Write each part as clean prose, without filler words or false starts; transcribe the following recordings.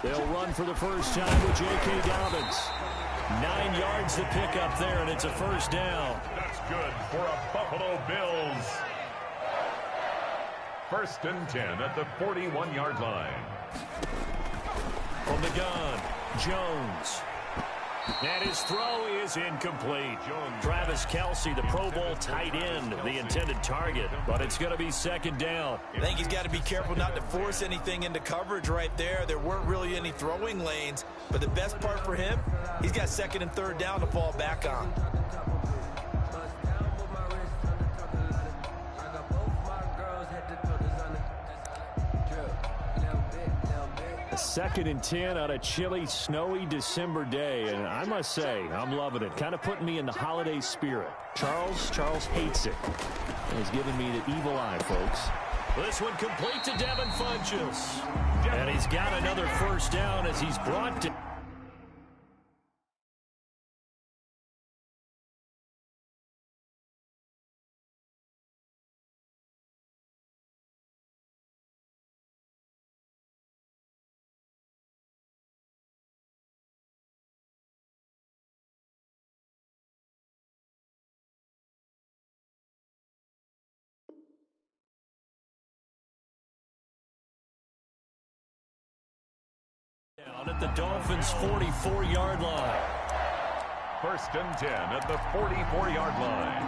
They'll run for the first time with J.K. Dobbins. 9 yards to pick up there, and it's a first down. That's good for a Buffalo Bills. 1st and 10 at the 41-yard line. From the gun, Jones. And his throw is incomplete. Travis Kelce, the Pro Bowl tight end, the intended target, but it's going to be 2nd down. I think he's got to be careful not to force anything into coverage right there. There weren't really any throwing lanes, but the best part for him, he's got 2nd and 3rd down to fall back on. A 2nd and 10 on a chilly, snowy December day, and I must say, I'm loving it. Kind of putting me in the holiday spirit. Charles hates it. And he's giving me the evil eye, folks. This one complete to Devin Funchess. And he's got another first down as he's brought to... Down at the Dolphins' 44-yard line. 1st and 10 at the 44-yard line.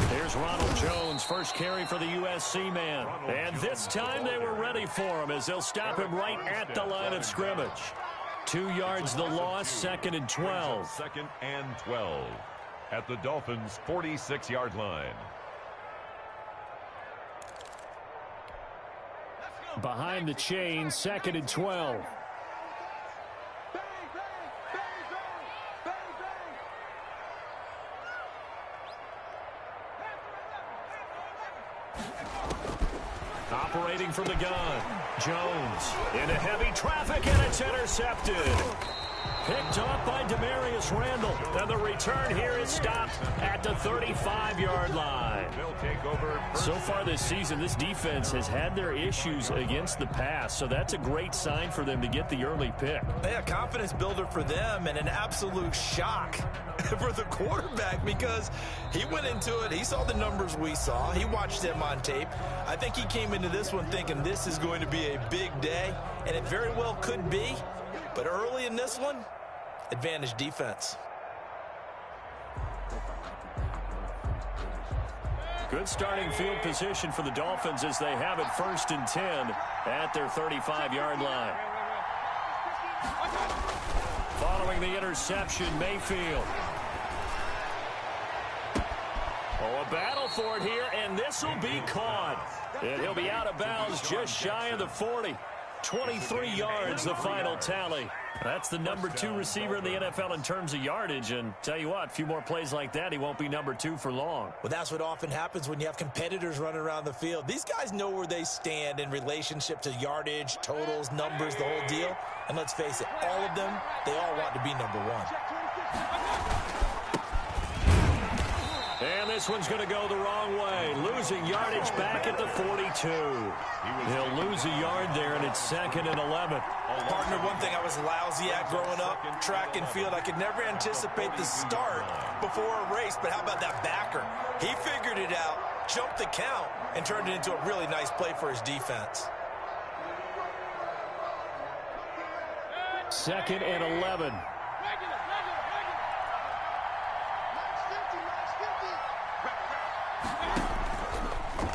Here's Ronald Jones, first carry for the USC man. And this time they were ready for him as they'll stop him right at the line of scrimmage. 2 yards the loss, 2nd and 12. 2nd and 12 at the Dolphins' 46-yard line. Behind the chain, 2nd and 12. Operating from the gun, Jones into heavy traffic, and it's intercepted. Picked off by Demarius Randall, and the return here is stopped at the 35-yard line. So far this season, this defense has had their issues against the pass, so that's a great sign for them to get the early pick. Yeah, confidence builder for them and an absolute shock for the quarterback because he went into it. He saw the numbers we saw. He watched them on tape. I think he came into this one thinking this is going to be a big day, and it very well could be. But early in this one, advantage defense. Good starting field position for the Dolphins as they have it 1st and 10 at their 35-yard line. Following the interception, Mayfield. Oh, a battle for it here, and this will be caught. And he'll be out of bounds just shy of the 40. 23 yards, the final tally. That's the number 2 receiver in the NFL in terms of yardage. And tell you what, a few more plays like that, he won't be number 2 for long. Well, that's what often happens when you have competitors running around the field. These guys know where they stand in relationship to yardage, totals, numbers, the whole deal. And let's face it, all of them, they all want to be number 1. And this one's going to go the wrong way. Losing yardage back at the 42. He'll lose a yard there, and it's 2nd and 11. Partner, one thing I was lousy at growing up, track and field, I could never anticipate the start before a race, but how about that backer? He figured it out, jumped the count, and turned it into a really nice play for his defense. 2nd and 11.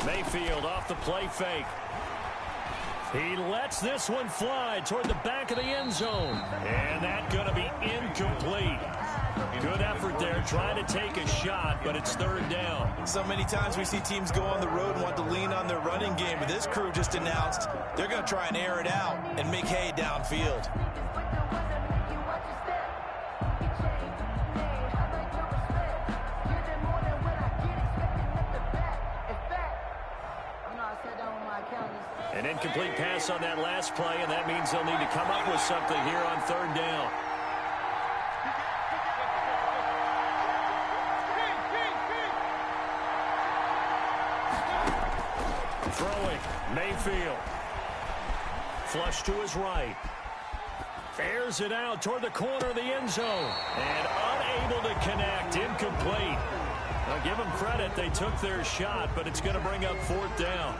Mayfield off the play fake. He lets this one fly toward the back of the end zone. And that's going to be incomplete. Good effort there trying to take a shot, but it's 3rd down. So many times we see teams go on the road and want to lean on their running game, but this crew just announced they're going to try and air it out and make hay downfield. An incomplete pass on that last play, and that means they'll need to come up with something here on 3rd down. Mayfield. Flush to his right. Airs it out toward the corner of the end zone. And unable to connect. Incomplete. Now give them credit. They took their shot, but it's going to bring up fourth down.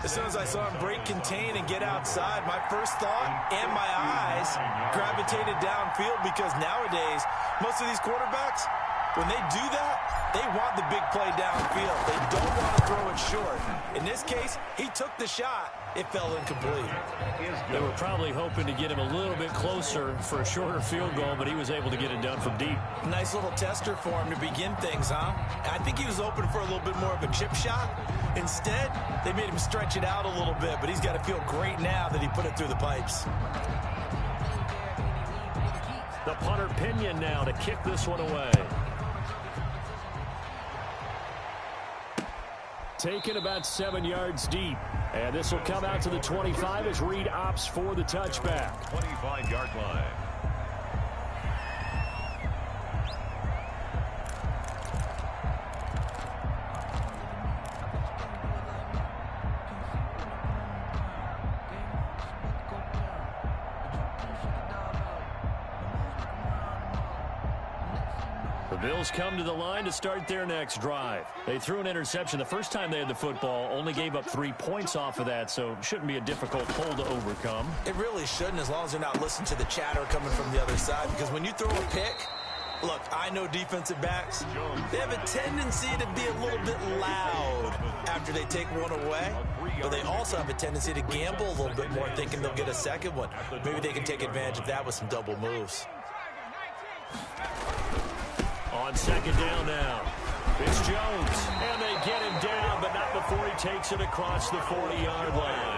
As soon as I saw him break contain and get outside, my first thought and my eyes gravitated downfield, because nowadays, most of these quarterbacks, when they do that, they want the big play downfield. They don't want to throw it short. In this case, he took the shot. It fell incomplete. They were probably hoping to get him a little bit closer for a shorter field goal, but he was able to get it done from deep. Nice little tester for him to begin things, huh? I think he was open for a little bit more of a chip shot. Instead, they made him stretch it out a little bit, but he's got to feel great now that he put it through the pipes. The punter Pinion now to kick this one away. Taken about 7 yards deep. And this will come out to the 25 as Reed opts for the touchback. 25-yard line. Bills come to the line to start their next drive. They threw an interception the first time they had the football, only gave up 3 points off of that, so shouldn't be a difficult hole to overcome. It really shouldn't, as long as they're not listening to the chatter coming from the other side, because when you throw a pick, look, I know defensive backs, they have a tendency to be a little bit loud after they take one away, but they also have a tendency to gamble a little bit more, thinking they'll get a second one. Maybe they can take advantage of that with some double moves. On second down now, it's Jones, and they get him down, but not before he takes it across the 40-yard line.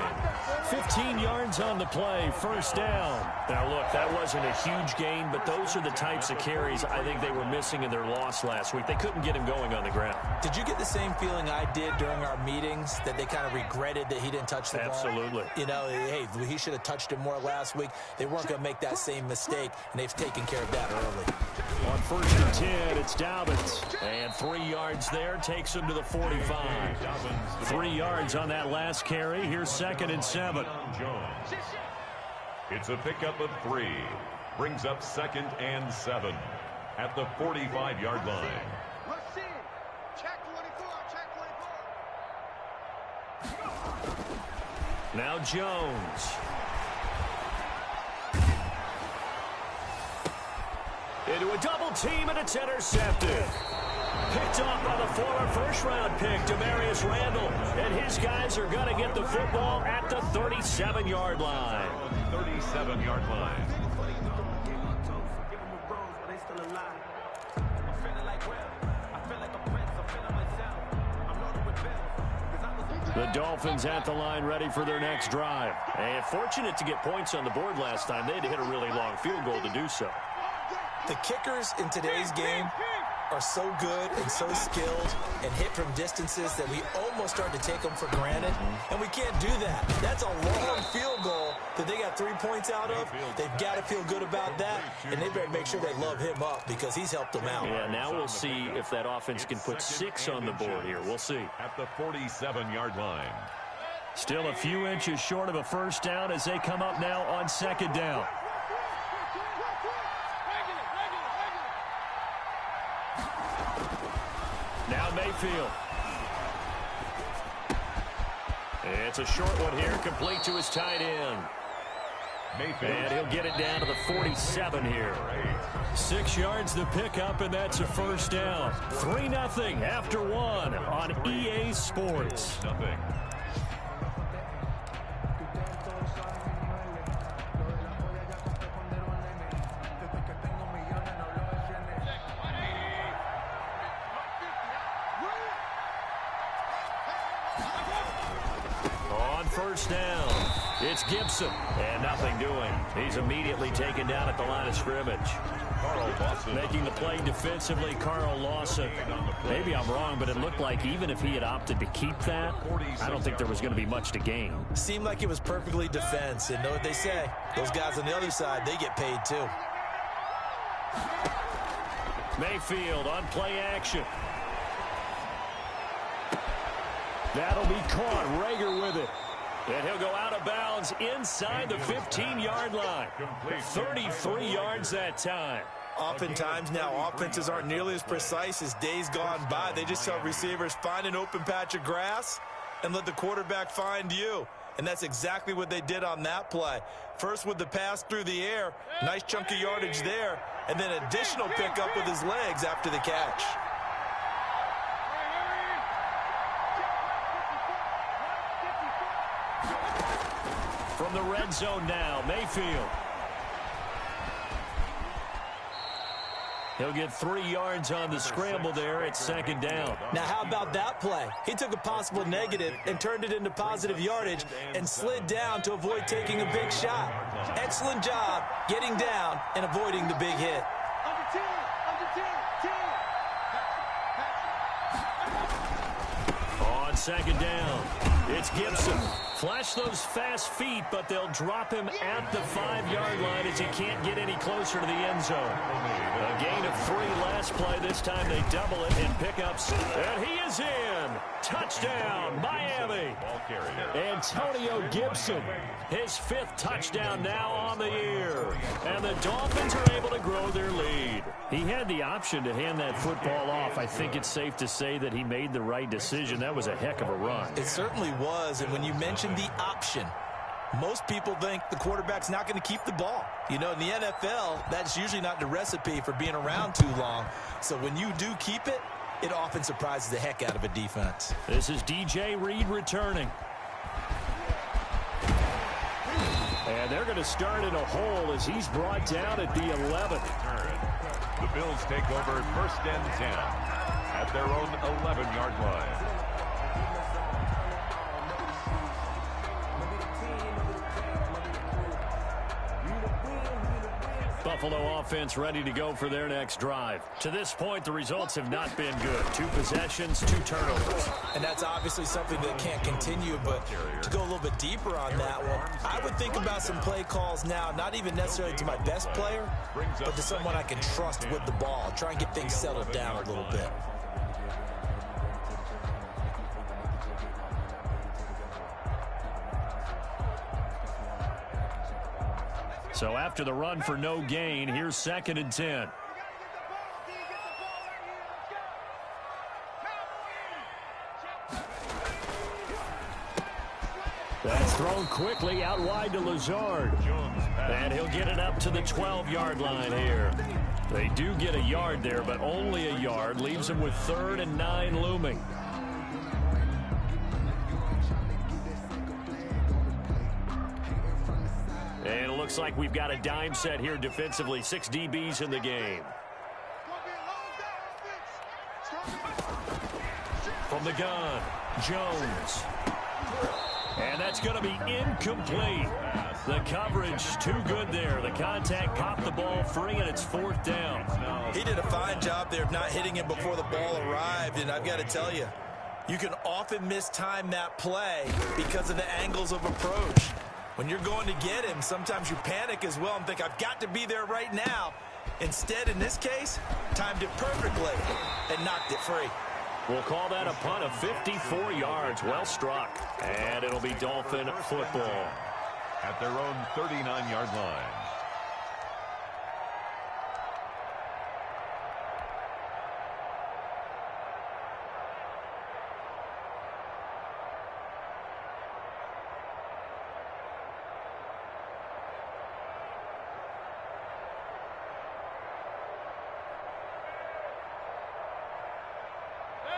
15 yards on the play, first down. Now, look, that wasn't a huge gain, but those are the types of carries I think they were missing in their loss last week. They couldn't get him going on the ground. Did you get the same feeling I did during our meetings, that they kind of regretted that he didn't touch the ball? Absolutely. You know, hey, he should have touched it more last week. They weren't going to make that same mistake, and they've taken care of that early. On first and 10, it's Dobbins. And 3 yards there takes him to the 45. 3 yards on that last carry. Here's second and 7. It's a pickup of 3. Brings up second and 7 at the 45-yard line. Check 24, check 24. Now Jones. Into a double team, and it's intercepted. Picked off by the former first-round pick, Demarius Randall. And his guys are going to get the football at the 37-yard line. 37-yard line. The Dolphins at the line ready for their next drive. And fortunate to get points on the board last time. They had to hit a really long field goal to do so. The kickers in today's game are so good and so skilled and hit from distances that we almost start to take them for granted, and we can't do that. That's a long field goal that they got 3 points out of. They've got to feel good about that, and they better make sure they love him up because he's helped them out. Yeah, now we'll see if that offense can put 6 on the board here. We'll see. At the 47-yard line. Still a few inches short of a first down as they come up now on second down. Now Mayfield. It's a short one here, complete to his tight end. Mayfield. And he'll get it down to the 47 here. 6 yards to pick up, and that's a first down. 3-0 after 1 on EA Sports. Nothing. First down. It's Gibson. And nothing doing. He's immediately taken down at the line of scrimmage. Making the play defensively, Carl Lawson. Maybe I'm wrong, but it looked like even if he had opted to keep that, I don't think there was going to be much to gain. Seemed like it was perfectly defense. And know what they say? Those guys on the other side, they get paid too. Mayfield on play action. That'll be caught. Rager with it. And he'll go out of bounds inside the 15-yard line. 33 yards that time. Oftentimes now, offenses aren't nearly as precise as days gone by. They just tell receivers, find an open patch of grass and let the quarterback find you. And that's exactly what they did on that play. First with the pass through the air, nice chunk of yardage there, and then additional pickup with his legs after the catch. From the red zone now, Mayfield. He'll get 3 yards on the scramble there at second down. Now, how about that play? He took a possible negative and turned it into positive yardage and slid down to avoid taking a big shot. Excellent job getting down and avoiding the big hit. On second down, it's Gibson. Flash those fast feet, but they'll drop him at the 5-yard line as he can't get any closer to the end zone. A gain of 3 last play. This time they double it and pickups. And he is in. Touchdown, Miami. Antonio Gibson, his 5th touchdown now on the year. And the Dolphins are able to grow their lead. He had the option to hand that football off. I think it's safe to say that he made the right decision. That was a heck of a run. It certainly was, and when you mentioned the option, most people think the quarterback's not going to keep the ball. You know, in the NFL, that's usually not the recipe for being around too long. So when you do keep it, it often surprises the heck out of a defense. This is DJ Reed returning. And they're going to start in a hole as he's brought down at the 11th. The Bills take over 1st and 10 at their own 11-yard line. Buffalo offense ready to go for their next drive. To this point, the results have not been good. 2 possessions, 2 turnovers. And that's obviously something that can't continue, but to go a little bit deeper on that one, I would think about some play calls now, not even necessarily to my best player, but to someone I can trust with the ball. Try and get things settled down a little bit. So after the run for no gain, here's 2nd and 10. That's thrown quickly out wide to Lazard. And he'll get it up to the 12-yard line here. They do get a yard there, but only a yard. Leaves them with 3rd and 9 looming. And it looks like we've got a dime set here defensively. 6 DBs in the game. From the gun, Jones. And that's going to be incomplete. The coverage too good there. The contact popped the ball free, and it's 4th down. He did a fine job there of not hitting him before the ball arrived, and I've got to tell you, you can often mistime that play because of the angles of approach. When you're going to get him, sometimes you panic as well and think, I've got to be there right now. Instead, in this case, timed it perfectly and knocked it free. We'll call that a punt of 54 yards. Well struck. And it'll be Dolphin football. At their own 39-yard line.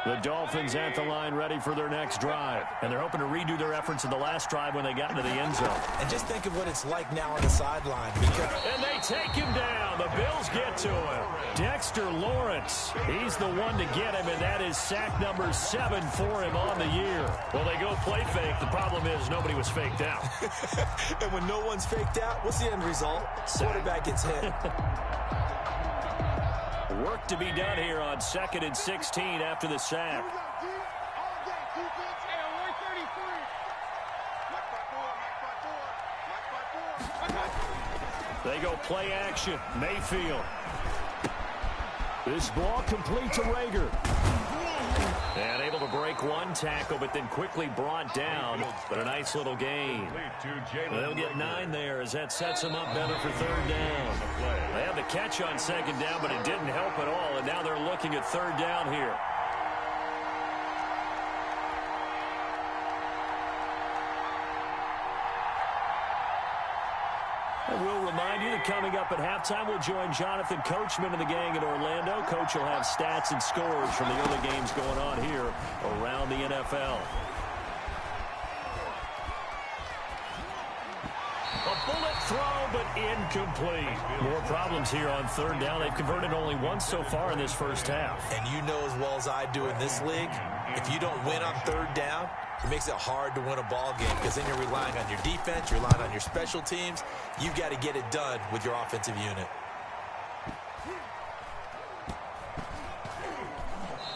The Dolphins at the line ready for their next drive. And they're hoping to redo their efforts in the last drive when they got into the end zone. And just think of what it's like now on the sideline. And they take him down. The Bills get to him. Dexter Lawrence. He's the one to get him, and that is sack number 7 for him on the year. Well, they go play fake. The problem is nobody was faked out. And when no one's faked out, what's the end result? Quarterback gets hit. Work to be done here on 2nd and 16 after the sack. They go play action. Mayfield. This ball complete to Rager. And able to break one tackle, but then quickly brought down. But a nice little gain. They'll get 9 there as that sets them up better for third down. They had the catch on second down, but it didn't help at all. And now they're looking at third down here. And we'll remind you that coming up at halftime, we'll join Jonathan Coachman and the gang in Orlando. Coach will have stats and scores from the other games going on here around the NFL. A bullet throw, but incomplete. More problems here on third down. They've converted only once so far in this first half. And you know as well as I do in this league, if you don't win on third down, it makes it hard to win a ball game because then you're relying on your defense, you're relying on your special teams. You've got to get it done with your offensive unit.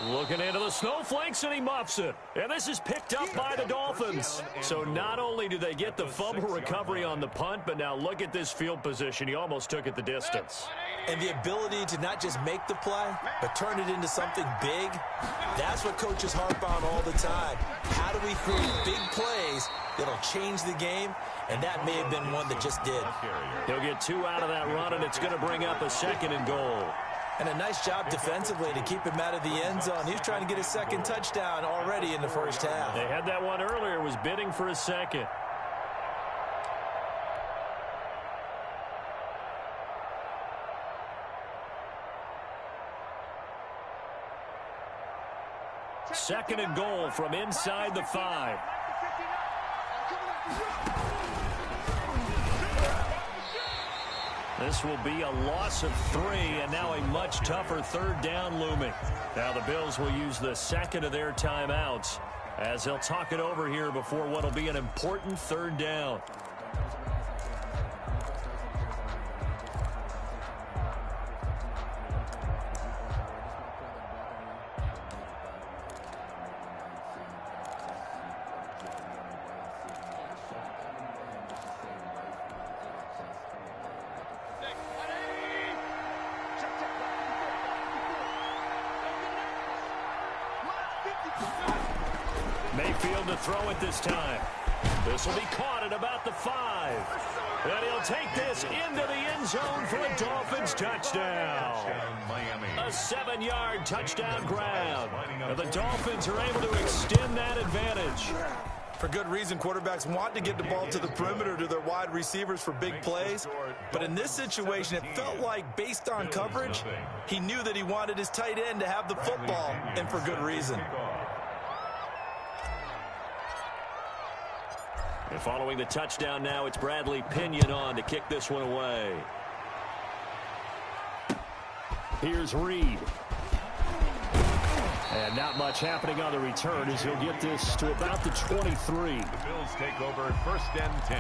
Looking into the snowflakes, and he muffs it. And this is picked up by the Dolphins. So not only do they get the fumble recovery on the punt, but now look at this field position. He almost took it the distance. And the ability to not just make the play, but turn it into something big, that's what coaches harp on all the time. How do we create big plays that'll change the game? And that may have been one that just did. He'll get 2 out of that run, and it's going to bring up a 2nd and goal. And a nice job defensively to keep him out of the end zone. He's trying to get his 2nd touchdown already in the first half. They had that one earlier, was bidding for a 2nd. Second and goal from inside the 5. This will be a loss of 3, and now a much tougher third down looming. Now the Bills will use the 2nd of their timeouts as they'll talk it over here before what will be an important third down. Mayfield to throw it this time. This will be caught at about the 5. And he'll take this into the end zone for a Dolphins touchdown. A 7-yard touchdown grab. And the Dolphins are able to extend that advantage. For good reason, quarterbacks want to get the ball to the perimeter to their wide receivers for big plays. But in this situation, it felt like, based on coverage, he knew that he wanted his tight end to have the football, and for good reason. And following the touchdown now, it's Bradley Pinion on to kick this one away. Here's Reed. And not much happening on the return as he'll get this to about the 23. The Bills take over 1st and 10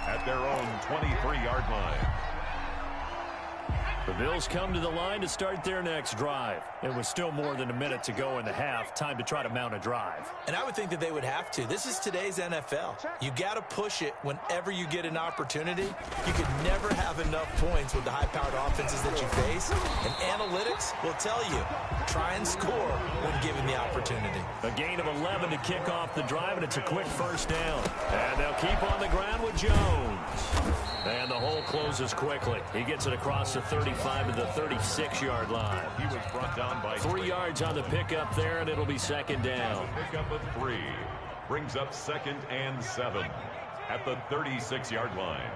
at their own 23-yard line. The Bills come to the line to start their next drive. It was still more than a minute to go in the half. Time to try to mount a drive. And I would think that they would have to. This is today's NFL. You got to push it whenever you get an opportunity. You could never have enough points with the high-powered offenses that you face. And analytics will tell you, try and score when given the opportunity. A gain of 11 to kick off the drive, and it's a quick first down. And they'll keep on the ground with Jones. And the hole closes quickly. He gets it across the 35 to the 36-yard line. He was brought down by 3 yards on the pickup there, and it'll be 2nd down. Pickup of 3 brings up 2nd and 7 at the 36-yard line.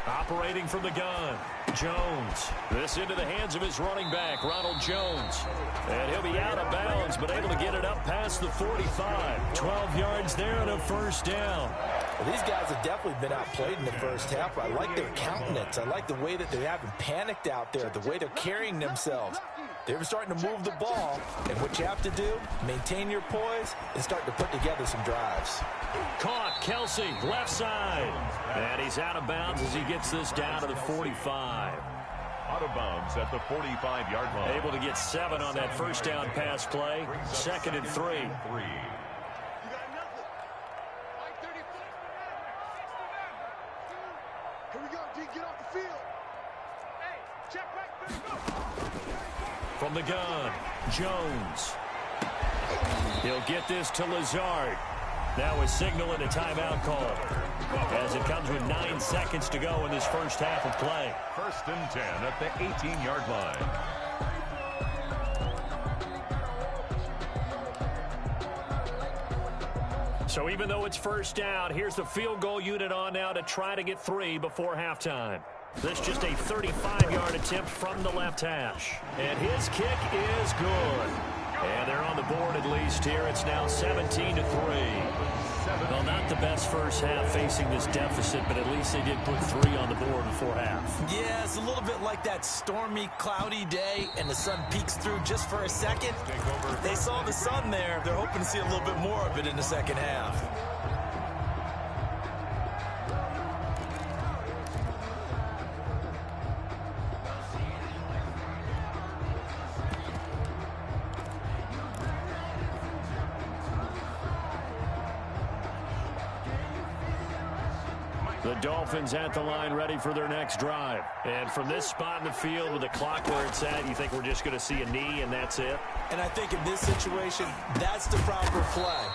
Operating from the gun, Jones. This into the hands of his running back, Ronald Jones. And he'll be out of bounds, but able to get it up past the 45. 12 yards there and a first down. Well, these guys have definitely been outplayed in the first half. I like their countenance. I like the way that they haven't panicked out there, the way they're carrying themselves. They're starting to move the ball, and what you have to do, maintain your poise and start to put together some drives. Caught, Kelsey, left side. And he's out of bounds as he gets this down to the 45. Out of bounds at the 45-yard line. Able to get 7 on that first down pass play. 2nd and 3. Here we go, D, get off the field. From the gun, Jones. He'll get this to Lazard. Now a signal and a timeout call, as it comes with 9 seconds to go in this first half of play. 1st and 10 at the 18-yard line. So even though it's first down, here's the field goal unit on now to try to get 3 before halftime. This just a 35-yard attempt from the left hash. And his kick is good. And they're on the board at least here. It's now 17-3. Well, not the best first half facing this deficit, but at least they did put 3 on the board before half. Yeah, it's a little bit like that stormy, cloudy day, and the sun peeks through just for a second. They saw the sun there. They're hoping to see a little bit more of it in the second half. The Dolphins at the line ready for their next drive. And from this spot in the field with the clock where it's at, you think we're just going to see a knee and that's it? And I think in this situation, that's the proper play.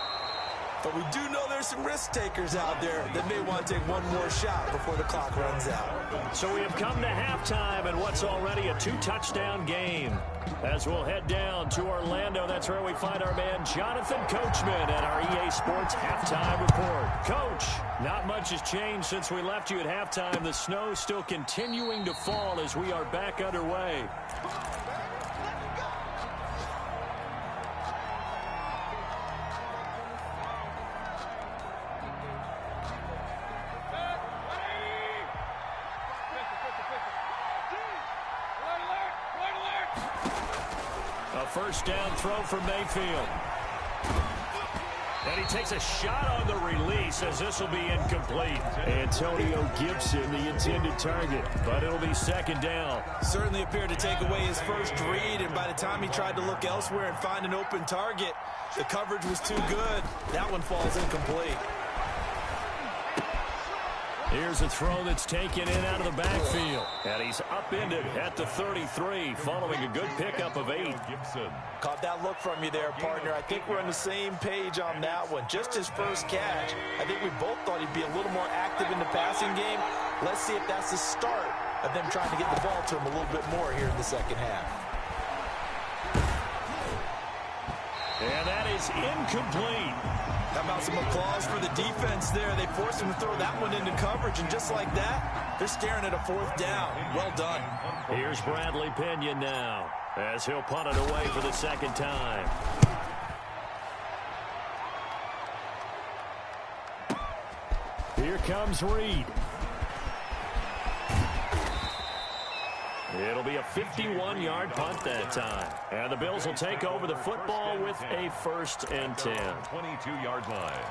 But we do know there's some risk takers out there that may want to take one more shot before the clock runs out. So we have come to halftime and what's already a 2-touchdown game. As we'll head down to Orlando, that's where we find our man Jonathan Coachman at our EA Sports Halftime Report. Coach, not much has changed since we left you at halftime. The snow still continuing to fall as we are back underway. First down throw for Mayfield. And he takes a shot on the release as this will be incomplete. Antonio Gibson, the intended target, but it'll be second down. Certainly appeared to take away his first read, and by the time he tried to look elsewhere and find an open target, the coverage was too good. That one falls incomplete. Here's a throw that's taken in out of the backfield. And he's upended at the 33 following a good pickup of 8. Gibson. Caught that look from you there, partner. I think we're on the same page on that one. Just his first catch. I think we both thought he'd be a little more active in the passing game. Let's see if that's the start of them trying to get the ball to him a little bit more here in the second half. And that is incomplete. How about some applause for the defense there? They forced him to throw that one into coverage, and just like that, they're staring at a 4th down. Well done. Here's Bradley Pinion now as he'll punt it away for the second time. Here comes Reed. It'll be a 51-yard punt that time. And the Bills will take over the football with a 1st and 10. 22-yard line.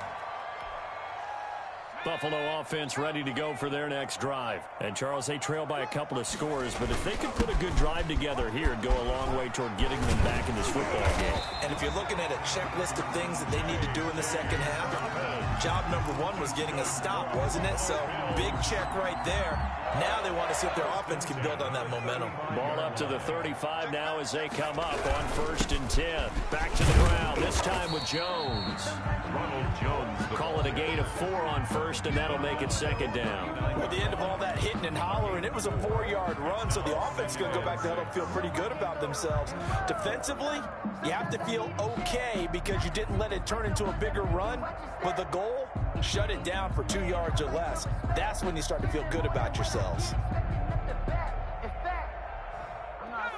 Buffalo offense ready to go for their next drive. And, Charles, they trail by a couple of scores, but if they could put a good drive together here, it'd go a long way toward getting them back in this football game. And if you're looking at a checklist of things that they need to do in the second half, job number 1 was getting a stop, wasn't it? So, big check right there. Now they want to see if their offense can build on that momentum. Ball up to the 35 now as they come up on 1st and 10. Back to the ground, this time with Jones. Ronald Jones. Call it a gain of 4 on 1st, and that'll make it second down. At the end of all that hitting and hollering, it was a 4-yard run, so the offense is going to go back to huddle and feel pretty good about themselves. Defensively, you have to feel okay because you didn't let it turn into a bigger run, but the goal, shut it down for 2 yards or less. That's when you start to feel good about yourselves.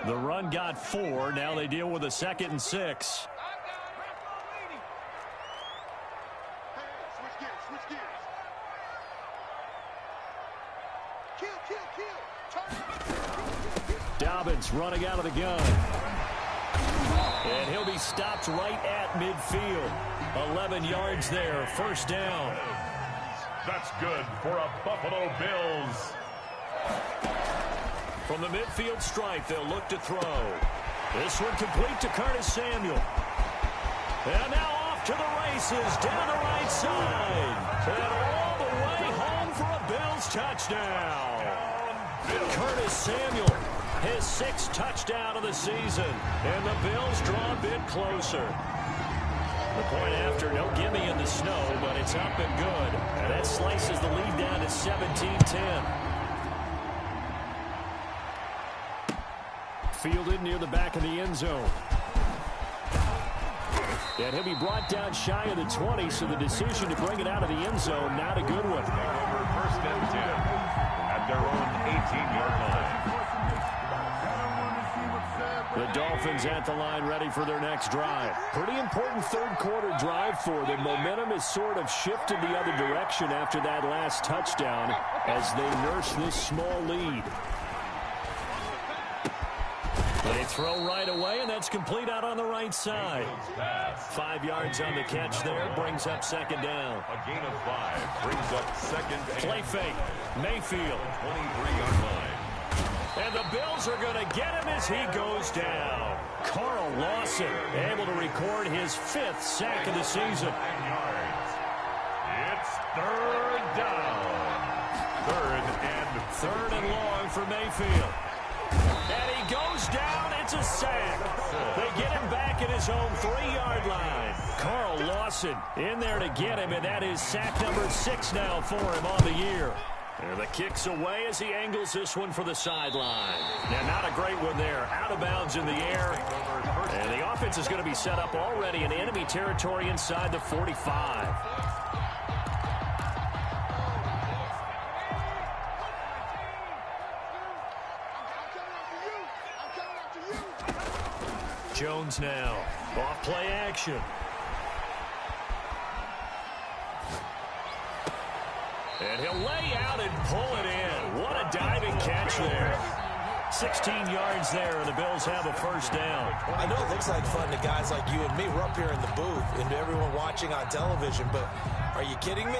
The run got 4. Now they deal with a 2nd and 6. Dobbins running out of the gun. And he'll be stopped right at midfield. 11 yards there, 1st down. That's good for a Buffalo Bills. From the midfield stripe, they'll look to throw. This one complete to Curtis Samuel. And now off to the races down the right side. And all the way home for a Bills touchdown. Curtis Samuel His 6th touchdown of the season. And the Bills draw a bit closer. The point after, no gimme in the snow, but it's up and good. And that slices the lead down to 17-10. Fielded near the back of the end zone. And he'll be brought down shy of the 20, so the decision to bring it out of the end zone, not a good one. Over 1st and 10 at their own 18-yard line. The Dolphins at the line ready for their next drive. Pretty important third-quarter drive for them. Momentum has sort of shifted the other direction after that last touchdown as they nurse this small lead. They throw right away, and that's complete out on the right side. 5 yards on the catch there, brings up 2nd down. A gain of 5 brings up 2nd. Play fake, Mayfield. 23-yard line. And the Bills are going to get him as he goes down. Carl Lawson able to record his 5th sack of the season. It's 3rd down. 3rd and long for Mayfield. And he goes down. It's a sack. They get him back at his own 3-yard line. Carl Lawson in there to get him, and that is sack number 6 now for him on the year. And the kick's away as he angles this one for the sideline. Now, not a great one there. Out of bounds in the air. And the offense is going to be set up already in enemy territory inside the 45. Jones now. Off play action. And he'll lay out and pull it in. What a diving catch there. 16 yards there, and the Bills have a 1st down. I know it looks like fun to guys like you and me. We're up here in the booth and to everyone watching on television, but are you kidding me?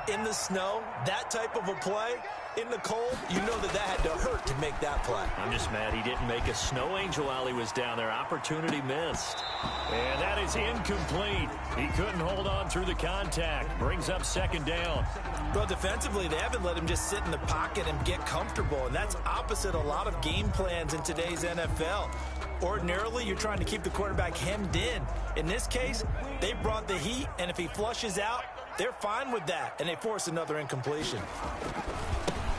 In the snow, that type of a play, in the cold, you know that had to hurt to make that play. I'm just mad he didn't make a snow angel while he was down there. Opportunity missed. And that is incomplete. He couldn't hold on through the contact. Brings up 2nd down. Well, defensively, they haven't let him just sit in the pocket and get comfortable, and that's opposite a lot of game plans in today's NFL. Ordinarily, you're trying to keep the quarterback hemmed in. In this case, they brought the heat, and if he flushes out, they're fine with that, and they force another incompletion.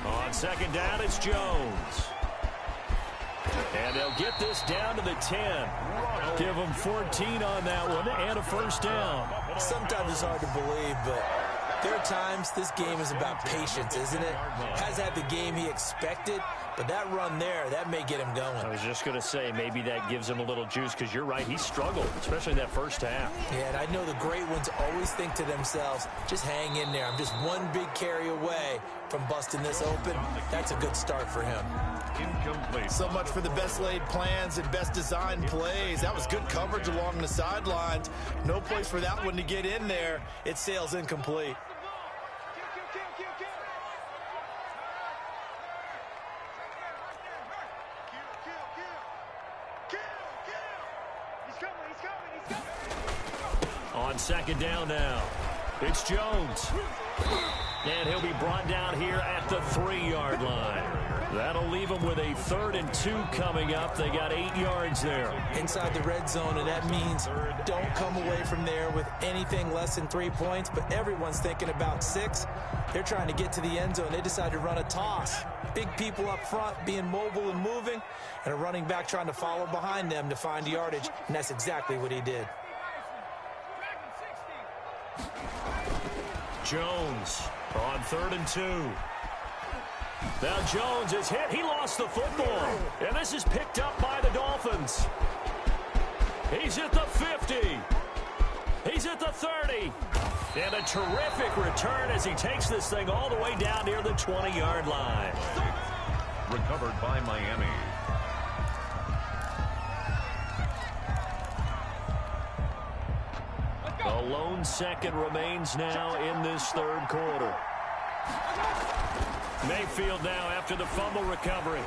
On 2nd down, it's Jones. And they'll get this down to the 10. Give them 14 on that one and a 1st down. Sometimes it's hard to believe, but there are times this game is about patience, isn't it? Has had the game he expected, but that run there, that may get him going. I was just going to say, maybe that gives him a little juice, because you're right, he struggled, especially in that 1st half. Yeah, and I know the great ones always think to themselves, just hang in there. I'm just one big carry away from busting this open. That's a good start for him. Incomplete. So much for the best laid plans and best designed plays. That was good coverage along the sidelines. No place for that one to get in there. It sails incomplete. On 2nd down now, it's Jones. And he'll be brought down here at the 3-yard line. That'll leave them with a 3rd and 2 coming up. They got 8 yards there. Inside the red zone, and that means don't come away from there with anything less than 3 points, but everyone's thinking about 6. They're trying to get to the end zone. They decide to run a toss. Big people up front being mobile and moving, and a running back trying to follow behind them to find yardage, and that's exactly what he did. Jones on 3rd and 2. Now Jones is hit. He lost the football. And this is picked up by the Dolphins. He's at the 50. He's at the 30. And a terrific return as he takes this thing all the way down near the 20-yard line. Recovered by Miami. A lone second remains now in this 3rd quarter. Mayfield now after the fumble recovery.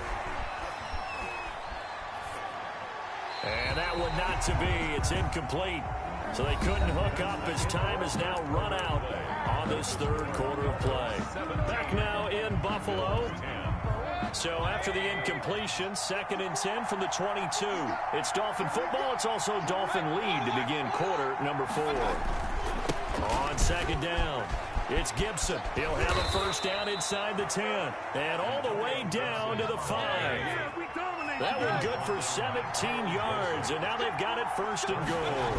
And that one not to be. It's incomplete. So they couldn't hook up as time has now run out on this 3rd quarter of play. Back now in Buffalo. So after the incompletion, 2nd and 10 from the 22. It's Dolphin football. It's also Dolphin lead to begin quarter number 4. On 2nd down, it's Gibson. He'll have a first down inside the 10 and all the way down to the 5. That one good for 17 yards, and now they've got it 1st and goal.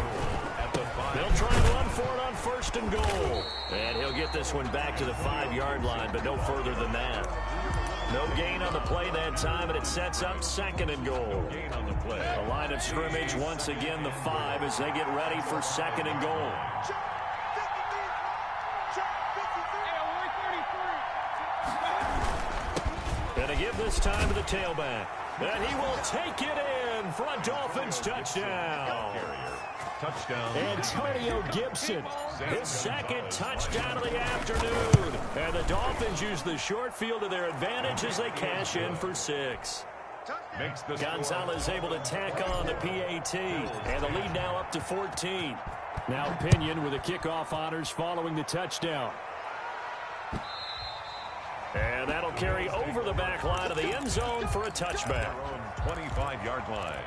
They'll try and run for it on 1st and goal. And he'll get this one back to the 5-yard line, but no further than that. No gain on the play that time, and it sets up 2nd and goal. The line of scrimmage, once again, the 5 as they get ready for 2nd and goal. And to give this time to the tailback. And he will take it in for a Dolphins touchdown. Antonio Gibson, his 2nd touchdown of the afternoon. And the Dolphins use the short field to their advantage as they cash in for 6. Gonzalez able to tack on the PAT. And the lead now up to 14. Now Pinion with the kickoff honors following the touchdown. And that'll carry over the back line of the end zone for a touchback. 25-yard line.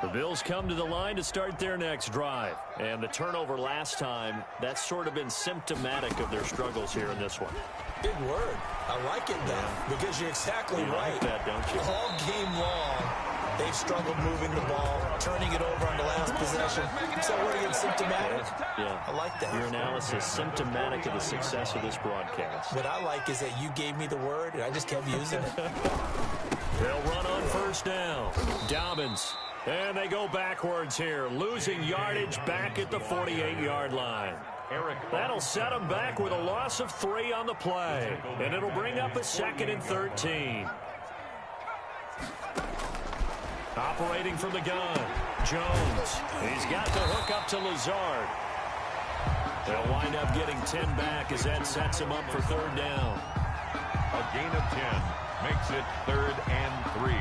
The Bills come to the line to start their next drive. And the turnover last time, that's sort of been symptomatic of their struggles here in this one. Big word. I like it, though, because you're exactly right. Like that, don't you? All game long, they've struggled moving the ball, turning it over on the last possession. So what are you, symptomatic? Yeah. I like that. Your analysis symptomatic of the success of this broadcast. What I like is that you gave me the word, and I just kept using it. They'll run on 1st down. Dobbins. And they go backwards here, losing yardage back at the 48-yard line. That'll set them back with a loss of 3 on the play. And it'll bring up a 2nd and 13. Operating from the gun, Jones. He's got the hook up to Lazard. They'll wind up getting 10 back as that sets him up for 3rd down. A gain of 10 makes it 3rd and 3.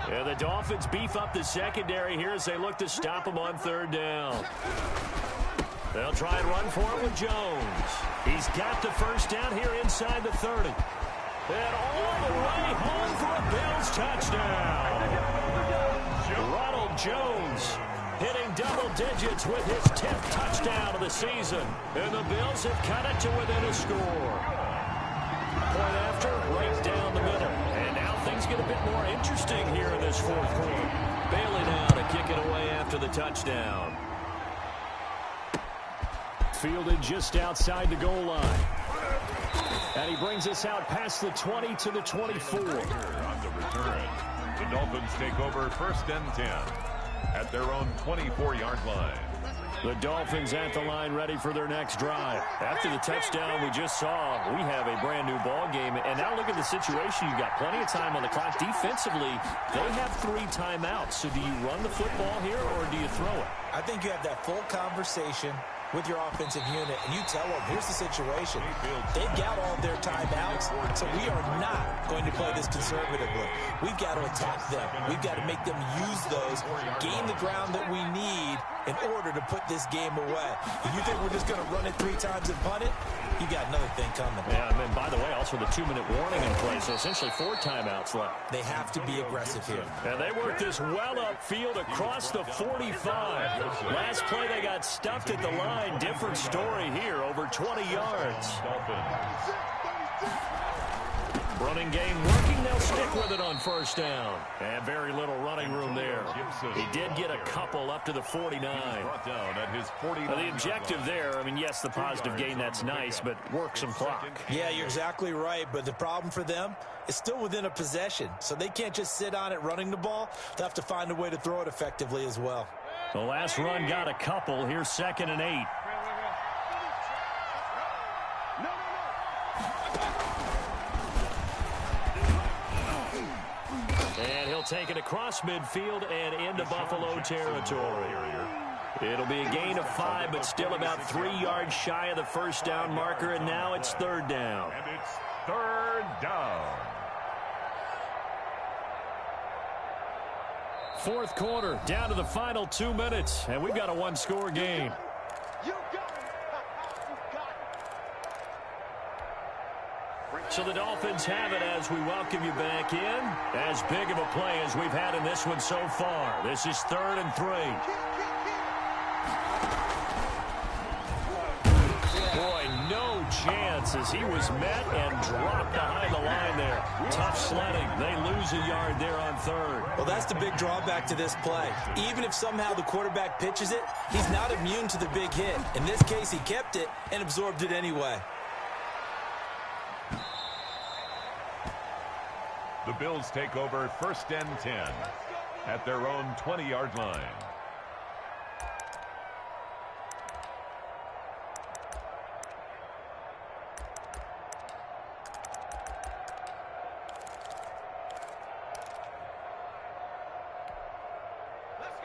And the Dolphins beef up the secondary here as they look to stop him on 3rd down. They'll try and run for it with Jones. He's got the first down here inside the 30. And all the way home for a Bills touchdown. Ronald Jones hitting double digits with his 10th touchdown of the season. And the Bills have cut it to within a score. Point after, right down the middle. And now things get a bit more interesting here in this 4th quarter. Bailey now to kick it away after the touchdown. Fielded just outside the goal line. And he brings us out past the 20 to the 24. On the return, the Dolphins take over 1st and 10 at their own 24-yard line. The Dolphins at the line ready for their next drive. After the touchdown we just saw, we have a brand new ball game. And now look at the situation. You've got plenty of time on the clock. Defensively, they have 3 timeouts. So do you run the football here or do you throw it? I think you have that full conversation with your offensive unit, and you tell them, here's the situation. They've got all their timeouts, so we are not going to play this conservatively. We've got to attack them. We've got to make them use those, gain the ground that we need in order to put this game away. If you think we're just going to run it 3 times and punt it, you got another thing coming. Yeah, and then, by the way, also the 2-minute warning in place, so essentially 4 timeouts left. They have to be aggressive here. And they work this well upfield across the 45. Last play they got stuffed at the line. Different story here, over 20 yards. Running game working, they'll stick with it on 1st down. And very little running room there. He did get a couple up to the 49. The objective there, I mean, yes, the positive gain, that's nice, but work some clock. Yeah, you're exactly right, but the problem for them is still within a possession, so they can't just sit on it running the ball. They'll have to find a way to throw it effectively as well. The last run got a couple. Here's 2nd and 8. And he'll take it across midfield and into Buffalo territory. It'll be a gain of 5, but still about 3 yards shy of the 1st down marker, and now it's 3rd down. And it's 3rd down. 4th quarter, down to the final 2 minutes, and we've got a 1-score game. So the Dolphins have it as we welcome you back in. As big of a play as we've had in this one so far. This is 3rd and 3. Boy, no chance as he was met and dropped behind the line there. Tough sledding. They lose a yard there on 3rd. Well, that's the big drawback to this play. Even if somehow the quarterback pitches it, he's not immune to the big hit. In this case, he kept it and absorbed it anyway. The Bills take over 1st and 10 at their own 20-yard line.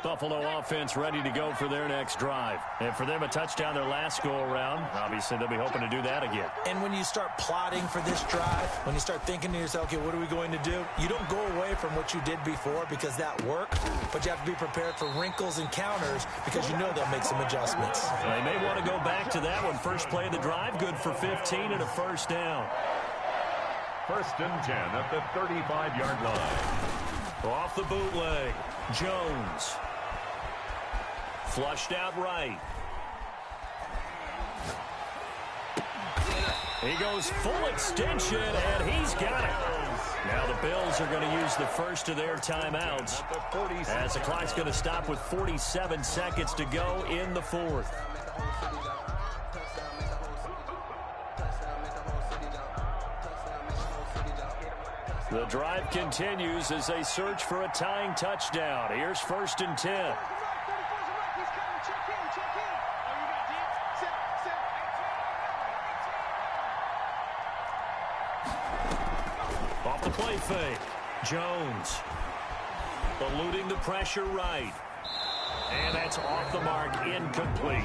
Buffalo offense ready to go for their next drive. And for them, a touchdown their last go-around. Obviously, they'll be hoping to do that again. And when you start plotting for this drive, when you start thinking to yourself, okay, what are we going to do? You don't go away from what you did before because that worked, but you have to be prepared for wrinkles and counters because you know they'll make some adjustments. They may want to go back to that one. First play of the drive, good for 15 and a first down. 1st and 10 at the 35-yard line. Off the bootleg, Jones. Flushed out right. He goes full extension, and he's got it. Now the Bills are going to use the first of their timeouts as the clock's going to stop with 47 seconds to go in the 4th. The drive continues as they search for a tying touchdown. Here's 1st and 10. Off the play fake. Jones eluding the pressure right. And that's off the mark, incomplete.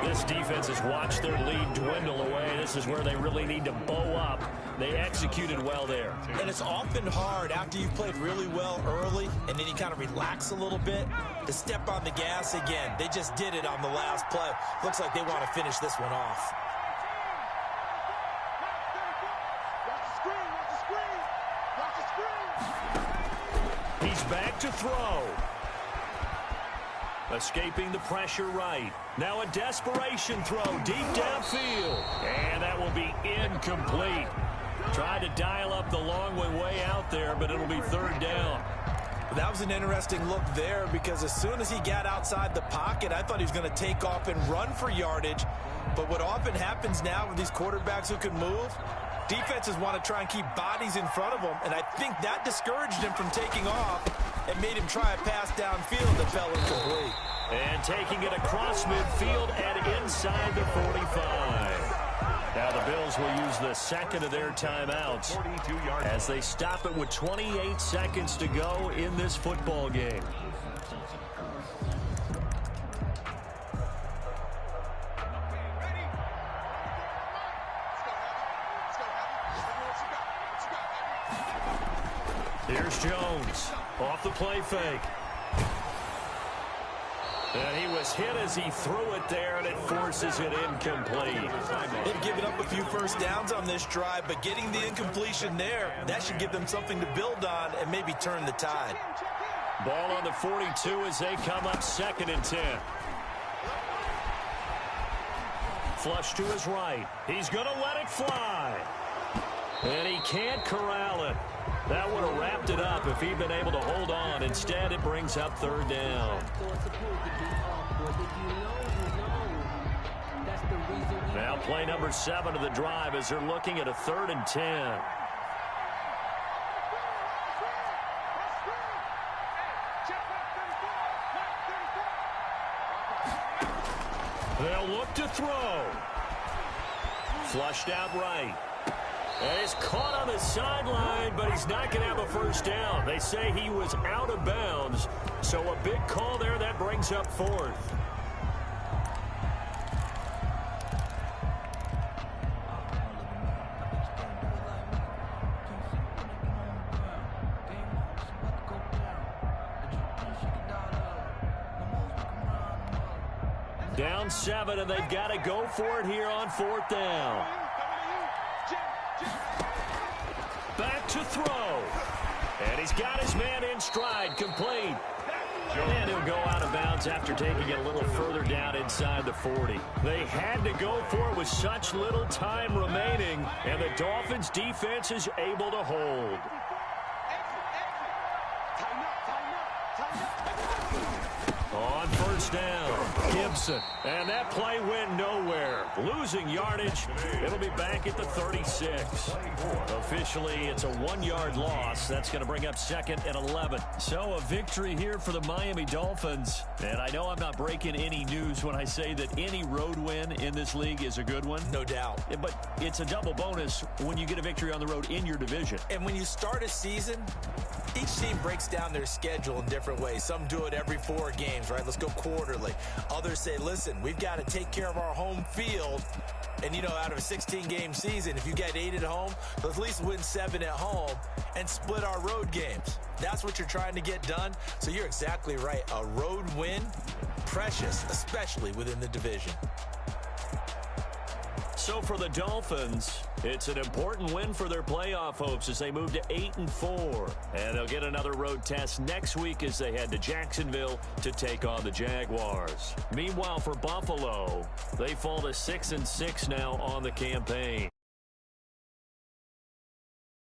This defense has watched their lead dwindle away. This is where they really need to bow up. They executed well there. And it's often hard after you've played really well early and then you kind of relax a little bit to step on the gas again. They just did it on the last play. Looks like they want to finish this one off. He's back to throw. Escaping the pressure right. Now a desperation throw deep downfield. And that will be incomplete. Tried to dial up the long way out there, but it'll be 3rd down. That was an interesting look there because as soon as he got outside the pocket, I thought he was going to take off and run for yardage. But what often happens now with these quarterbacks who can move, defenses want to try and keep bodies in front of them, and I think that discouraged him from taking off and made him try a pass downfield that fell incomplete. And taking it across midfield and inside the 45. Now the Bills will use the second of their timeouts as they stop it with 28 seconds to go in this football game. Here's Jones off the play fake. And he was hit as he threw it there, and it forces it incomplete. They've given up a few first downs on this drive, but getting the incompletion there, that should give them something to build on and maybe turn the tide. Ball on the 42 as they come up 2nd and 10. Flush to his right. He's going to let it fly. And he can't corral it. That would have wrapped it up if he'd been able to hold on. Instead, it brings up 3rd down. Now play number 7 of the drive as they're looking at a 3rd and 10. They'll look to throw. Flushed out right. And it's caught on the sideline, but he's not going to have a first down. They say he was out of bounds, so a big call there that brings up 4th. Down 7, and they've got to go for it here on 4th down. back to throw. And he's got his man in stride, complete. And he'll go out of bounds after taking it a little further down inside the 40. They had to go for it with such little time remaining, and the Dolphins' defense is able to hold. On first down, Gibson. And that play went nowhere. Losing yardage. It'll be back at the 36. Officially, it's a 1-yard loss. That's going to bring up 2nd and 11. So a victory here for the Miami Dolphins. And I know I'm not breaking any news when I say that any road win in this league is a good one. No doubt. But it's a double bonus when you get a victory on the road in your division. And when you start a season, each team breaks down their schedule in different ways. Some do it every 4 games, right? Let's go quarterly. Others say, listen, we've got to take care of our home field. And, you know, out of a 16-game season, if you get 8 at home, let's at least win 7 at home and split our road games. That's what you're trying to get done. So you're exactly right. A road win, precious, especially within the division. So for the Dolphins, it's an important win for their playoff hopes as they move to 8-4. And they'll get another road test next week as they head to Jacksonville to take on the Jaguars. Meanwhile, for Buffalo, they fall to 6-6 now on the campaign.